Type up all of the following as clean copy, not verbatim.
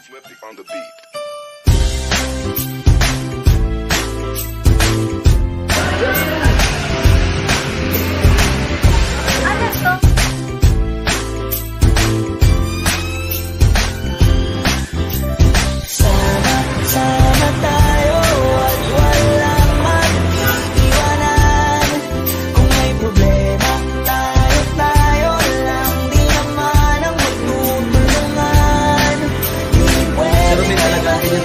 Swifty on the beat. Sama tayo at walang mag-iiwanan. Kung may problema, tayo lang. Di naman ang magtutulungan. Di pwede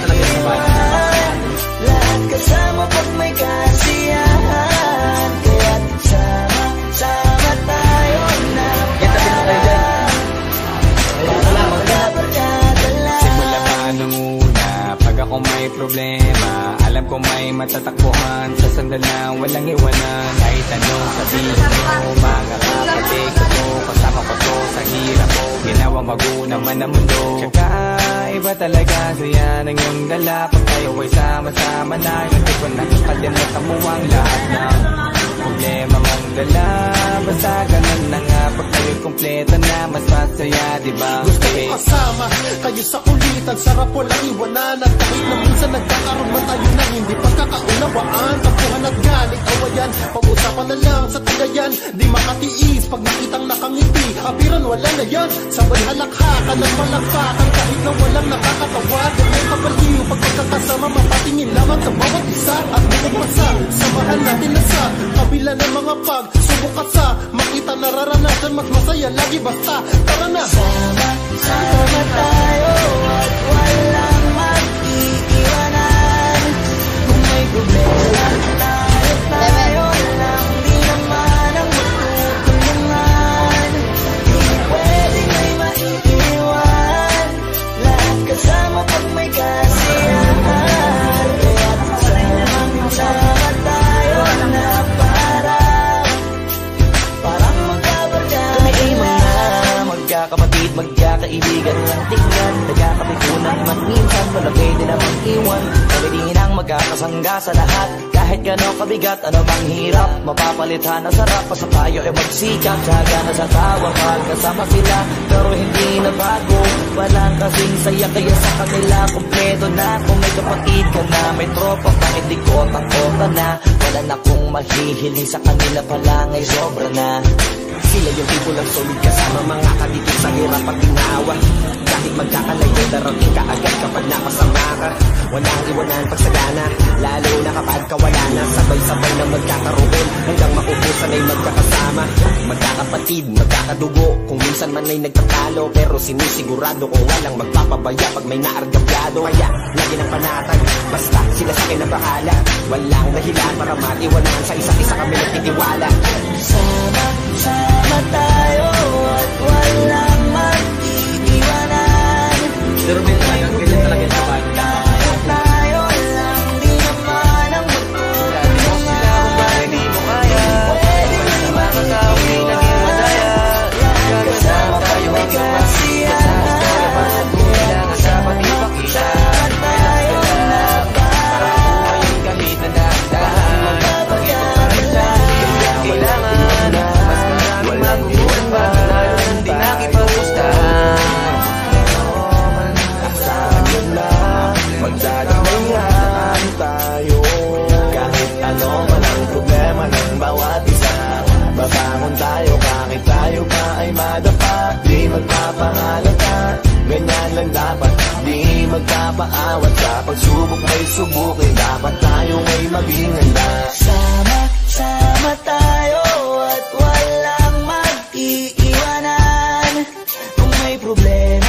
maiwan. Lahat kasama pag may kasiyahan. Kaya't sama tayo na para magkabarkada lang. Simula pa nung una, pag ako may problema, alam ko may matatakbuhan. Sa sandalan, walang iwanan. Kahit anong sabihin mo, mga kapatid ko, kasama ko to sa hirap ko. Ginawang bago naman ang mundo. Tsaka iba talaga saya ng iyong dala. Pag tayo ay sama-sama na, hindi ko nakakalimutan mo ang lahat ng problema mong dala. Basta ganun na nga, pag tayo'y kompleto na, mas masaya, diba? Gusto ko kasama kayo sa kulitan, sarap walang iwanan. At kahit na minsan nagkakaroon man tayo ng hindi pagkakaunawaan, tampuhan at galit, awayan, pag-usapan na lang sa tagayan. Di makatiis pag nakitang nakangiti, apiran wala na yan. Sabay halakhakan at palakpakan, kahit na walang nakakatawa. Ganyan kabaliw pag pagkakasama, mapatingin lamang sa bawat isa. At bukod pa sa samahan natin na sa kabila ng mga pagsubok at sa makita nararanasan, mas masaya lagi basta tara na. Sama tayo at walang mag-iiwanan. Kung may problema, tayo lang. Di naman ang magtutulungan. Di pwedeng may maiiwan. Lahat kasama pag may kasiyahan. Kaya sama tayo na parang magkabarkada. Tumiiman na magkakapatid, magkakaibigan ng tingnan. Nagkakapikunan man minsan, wala pwede namang iwan. Pwedeng ang magkakasangga sa lahat. Kahit gano'ng kabigat, ano bang hirap, mapapalitan na sarap. Basta tayo ay magsikap, tsaga na sa tawa kasama sila, pero hindi na bago. Walang kasing saya, kaya sa kanila kompleto na. Kung may kapatid ka na, may tropa pa, hindi ko takota na. Wala na kong mahihiling sa kanila pala, ngay sobra na. Sila yung tipo lang solid kasama, mga kaditig sa hirap at ginawa. Kahit magkakalayo, darating ka agad kapag napasama ka. Walang iwanan pagsagana, lalo na kapag kawala na. Sabay-sabay na magkakaroon, hanggang maubusan ay magkakasama. Magkakapatid, magkakadugo, kung minsan man ay nagtatalo, pero sinisigurado ko walang magpapabaya pag may naargabyado. Kaya, lagi ng panatag, basta sila sa akin ang bahala. Walang dahilan para matiwanan, sa isa't isa kami nagtitiwala. Sama tayo at walang mag-iiwanan. Pero may talagang ganyan talaga sa bahay. Tayo lang, di naman ang magtutulungan. Di pwede mag-iwan. Lahat kasama pag may kasiyahan. Sama tayo na para Kahit na dahan, magkabagyan lang. Magdadamayan tayo. Kahit ano man ang problema ng bawat isa, babangon tayo kahit tayo pa ay madapa. Di magpapangalata, ganyan lang dapat. Di magpapaawat sa pagsubok may subukin. Dapat tayo ay maging handa. Sama tayo at walang mag-iiwanan. Kung may problema,